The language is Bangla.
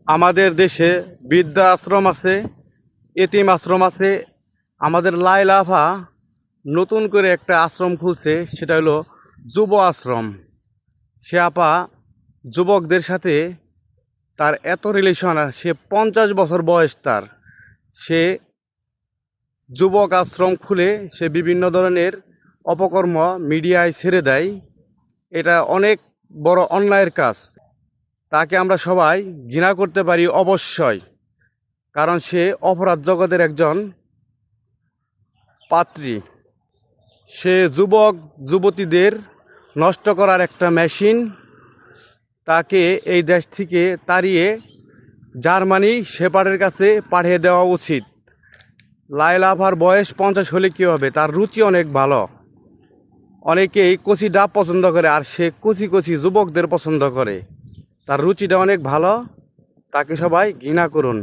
আমাদের দেশে বৃদ্ধা আশ্রম আছে, এতিম আশ্রম আছে। আমাদের লায়লা আপা নতুন করে একটা আশ্রম খুলছে, সেটা হলো যুব আশ্রম। সে আপা যুবকদের সাথে তার এত রিলেশন, সে 50 বছর বয়স তার। সে যুবক আশ্রম খুলে সে বিভিন্ন ধরনের অপকর্ম মিডিয়ায় ছেড়ে দেয়। এটা অনেক বড় অন্যায়ের কাজ। তাকে আমরা সবাই ঘৃণা করতে পারি অবশ্যই, কারণ সে অপরাধ জগতের একজন পাত্রী। সে যুবক যুবতীদের নষ্ট করার একটা মেশিন। তাকে এই দেশ থেকে তাড়িয়ে জার্মানি শেপার্ডের কাছে পাঠিয়ে দেওয়া উচিত। লায়লা আপার বয়স 50 হলে কী হবে, তার রুচি অনেক ভালো। অনেকেই কচি ডাব পছন্দ করে, আর সে কচি কচি যুবকদের পছন্দ করে। তার রুচিটা অনেক ভালো, তাকে সবাই ঘৃণা করুন।